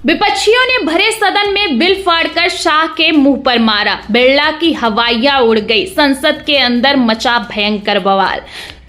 विपक्षियों ने भरे सदन में बिल फाड़कर शाह के मुंह पर मारा। बिरला की हवाइयां उड़ गई। संसद के अंदर मचा भयंकर बवाल।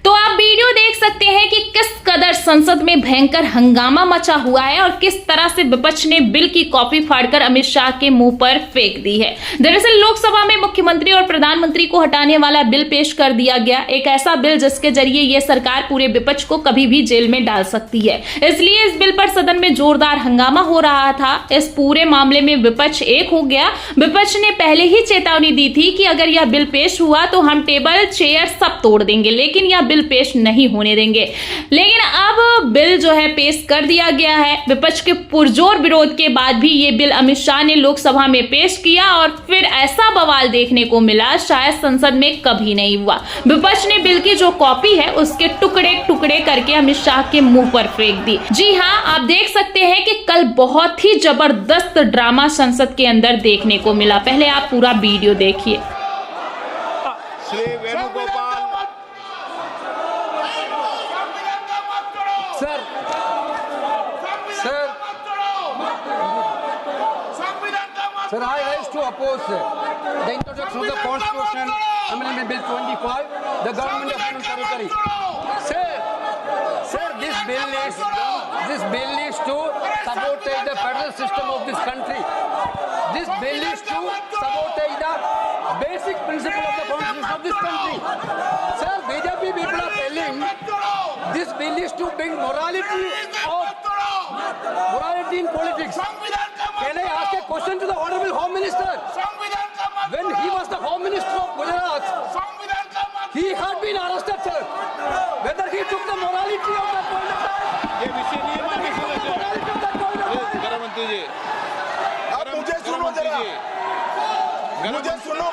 तो आप वीडियो देख सकते हैं कि किस कदर संसद में भयंकर हंगामा मचा हुआ है और किस तरह से विपक्ष ने बिल की कॉपी फाड़कर अमित शाह के मुंह पर फेंक दी है। दरअसल लोकसभा में मुख्यमंत्री और प्रधानमंत्री को हटाने वाला बिल पेश कर दिया गया, एक ऐसा बिल जिसके जरिए यह सरकार पूरे विपक्ष को कभी भी जेल में डाल सकती है। इसलिए इस बिल पर सदन में जोरदार हंगामा हो रहा था। इस पूरे मामले में विपक्ष एक हो गया। विपक्ष ने पहले ही चेतावनी दी थी कि अगर यह बिल पेश हुआ तो हम टेबल चेयर सब तोड़ देंगे, लेकिन यह बिल पेश नहीं होने देंगे। लेकिन अब बिल जो है पेश कर दिया गया है। विपक्ष के पुरजोर विरोध के बाद भी ये बिल अमित शाह ने लोकसभा में पेश किया और फिर ऐसा बवाल देखने को मिला शायद संसद में कभी नहीं हुआ। विपक्ष ने बिल की जो कॉपी है उसके टुकड़े टुकड़े करके अमित शाह के मुंह पर फेंक दी। जी हाँ, आप देख सकते हैं कि कल बहुत ही जबरदस्त ड्रामा संसद के अंदर देखने को मिला। पहले आप पूरा वीडियो देखिए। Shri Venugopal Sir, I rise to oppose the introduction of the Constitution Amendment Bill 25, the Government of Union Territory. Sir, this bill is to sabotage the federal system of this country. This bill is to sabotage the basic principle of the Constitution of this country. Sir, BJP people are telling this bill is to bring morality in politics. Can I ask a question to the Honorable Home Minister? When he was the Home Minister of Gujarat, he had been arrested, sir. Whether he took the morality of that point of time? ये विषय नहीं है, morality of that point of time? गृह मंत्री जी, आप मुझे सुनो जरा, मुझे सुनो,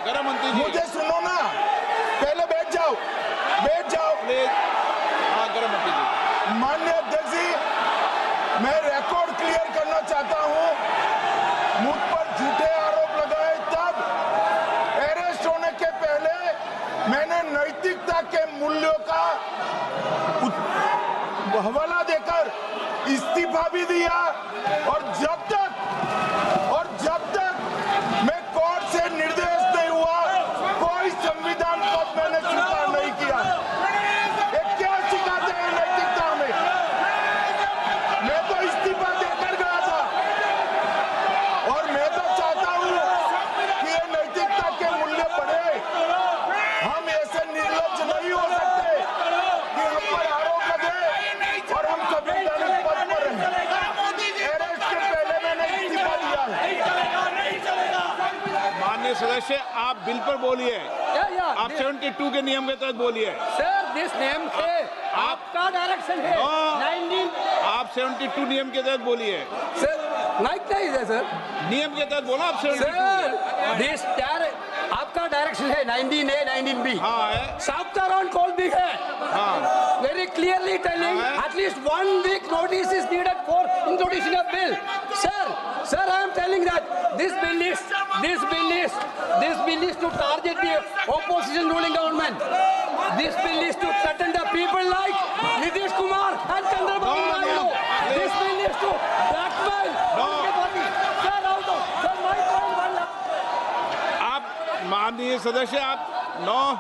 गृह मंत्री जी, मुझे सुनो ना, पहले बैठ जाओ। हाँ, गृह मंत्री जी। माननीय अध्यक्ष जी, मैं रिकॉर्ड क्लियर करना चाहता हूं। मुझ पर झूठे आरोप लगाए तब अरेस्ट होने के पहले मैंने नैतिकता के मूल्यों का हवाला देकर इस्तीफा भी दिया और जब तक मैं कोर्ट से निर्देश नहीं हुआ कोई संविधान पद मैंने स्वीकार नहीं किया। ये क्या सिखाते हैं नैतिकता में? मैं तो इस्तीफा देकर गया था और मैं तो चाहता हूं कि ये नैतिकता के मूल्य बढ़े। हम ऐसे निर्लज्ज नहीं हो सकते कि हम पर आरोप लगे और हम संवैधानिक पद पर रहें। अरेस्ट के पहले मैंने इस्तीफा दिया है। माननीय सदस्य, आप बिल पर बोलिए। आप 72 के नियम के तहत बोलिए। Sir, this name है, आपका डायरेक्शन है। 19 आप 72 नियम के तहत बोलिए। Sir, लाइक नहीं है सर। नियम के तहत बोला आप 72। सर, this आपका डायरेक्शन है 19A, 19B। हाँ है। Chapter on call भी है। हाँ। Very clearly telling at least 1 week notice is needed for introduction of bill. Sir, I am telling that this bill is to target the opposition ruling government. This bill is to threaten the people like Nitish Kumar and Chandrababu Naidu. This bill is to blackmail the party. Sir, out of sir, my point one. आप माननीय सदस्य, आप 9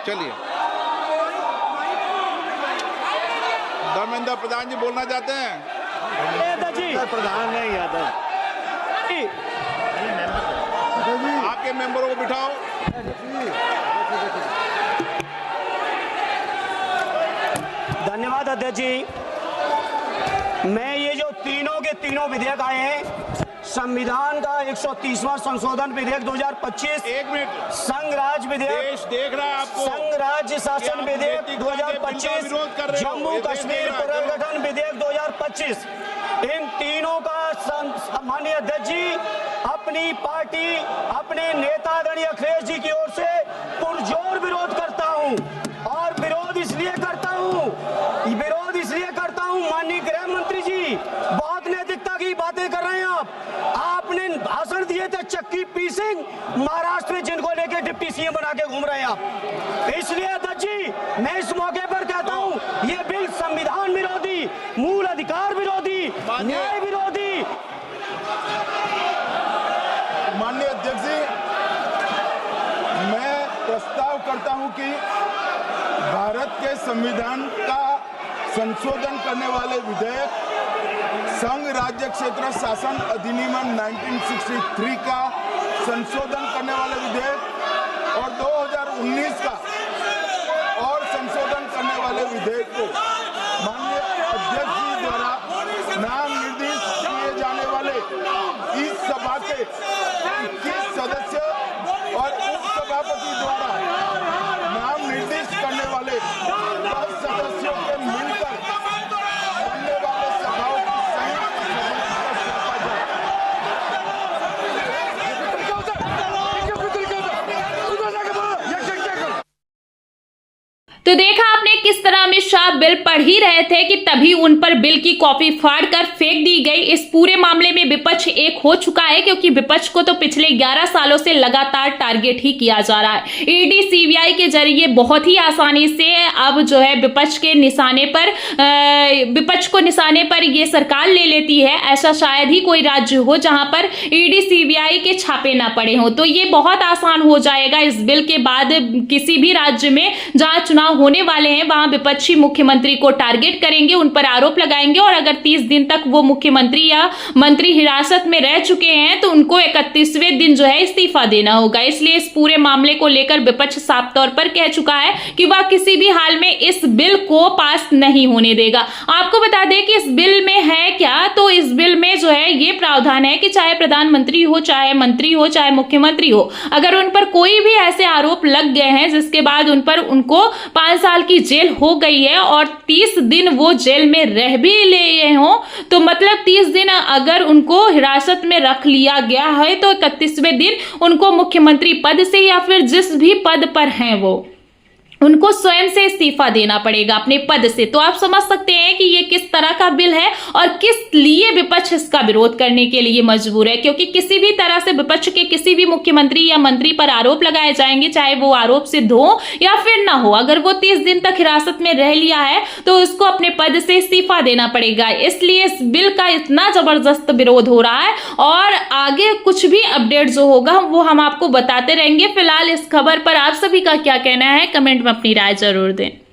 चलिए। धर्मेंद्र प्रधान जी बोलना चाहते हैं? प्रधान नहीं यादव, आपके मेंबरों को बिठाओ। धन्यवाद अध्यक्ष जी। मैं ये जो तीनों विधेयक आए हैं, संविधान का 130वां संशोधन विधेयक 2025, 1 मिनट, संघ राज्य विधेयक, देश देख रहा है आपको, संघ राज्य शासन विधेयक 2025, जम्मू कश्मीर पुनर्गठन विधेयक 2025, इन तीनों का माननीय अध्यक्ष जी अपनी पार्टी, अपने नेता आदरणीय अखिलेश जी की ओर से पुरजोर विरोध करता हूं। और विरोध इसलिए करता हूं माननीय गृह मंत्री जी, बहुत नैतिकता की बातें कर रहे हैं आपने भाषण दिए थे चक्की पी सिंह महाराष्ट्र में, जिनको लेके डिप्टी सीएम बना के घूम रहे हैं आप। इसलिए अध्यक्ष जी मैं इस मौके पर कहता हूं ये बिल संविधान विरोधी, मूल अधिकार विरोधी, कि भारत के संविधान का संशोधन करने वाले विधेयक, संघ राज्य क्षेत्र शासन अधिनियम 1963 का संशोधन करने वाले विधेयक और 2019 का और संशोधन करने वाले विधेयक को माननीय अध्यक्ष जी द्वारा नाम निर्देशित किए जाने वाले इस सभा के 21 सदस्य और उपसभापति द्वारा नाम निर्देशित करने वाले 10 सदस्यों के मिलकर बनने वाले सभाओं की संयुक्त सभा का तो देखा आपने किस तरह अमित शाह बिल पढ़ ही रहे थे कि तभी उन पर बिल की कॉपी फाड़कर फेंक दी गई। इस पूरे मामले में विपक्ष एक हो चुका है, क्योंकि विपक्ष को तो पिछले 11 सालों से लगातार टारगेट ही किया जा रहा है। ईडी सीबीआई के जरिए बहुत ही आसानी से अब जो है विपक्ष को निशाने पर ये सरकार ले लेती है। ऐसा शायद ही कोई राज्य हो जहां पर ईडी सीबीआई के छापे ना पड़े हो। तो ये बहुत आसान हो जाएगा इस बिल के बाद। किसी भी राज्य में जहां चुनाव होने वाले हैं वहां विपक्षी मुख्यमंत्री को टारगेट करेंगे, उन पर आरोप लगाएंगे, और अगर 30 दिन तक वो मुख्यमंत्री या मंत्री हिरासत में रह चुके हैं तो उनको 31वें दिन जो है इस्तीफा देना होगा। इसलिए इस पूरे मामले को लेकर विपक्ष साफ तौर पर कह चुका है कि वह किसी भी हाल में इस बिल को पास नहीं होने देगा। आपको बता दें कि इस बिल में है क्या, तो इस बिल में जो है ये प्रावधान है कि चाहे प्रधानमंत्री हो, चाहे मंत्री हो, चाहे मुख्यमंत्री हो, अगर उन पर कोई भी ऐसे आरोप लग गए हैं जिसके बाद उनको 5 साल की जेल हो गई है और 30 दिन वो जेल में रह भी ले हो, तो मतलब 30 दिन अगर उनको हिरासत में रख लिया गया है तो 31वें दिन उनको मुख्यमंत्री पद से या फिर जिस भी पद पर हैं वो उनको स्वयं से इस्तीफा देना पड़ेगा अपने पद से। तो आप समझ सकते हैं कि ये किस तरह का बिल है और किस लिए विपक्ष इसका विरोध करने के लिए मजबूर है, क्योंकि किसी भी तरह से विपक्ष के किसी भी मुख्यमंत्री या मंत्री पर आरोप लगाए जाएंगे, चाहे वो आरोप सिद्ध हो या फिर ना हो। अगर वो 30 दिन तक हिरासत में रह लिया है तो उसको अपने पद से इस्तीफा देना पड़ेगा। इसलिए इस बिल का इतना जबरदस्त विरोध हो रहा है और आगे कुछ भी अपडेट जो होगा वो हम आपको बताते रहेंगे। फिलहाल इस खबर पर आप सभी का क्या कहना है, कमेंट में अपनी राय जरूर दें।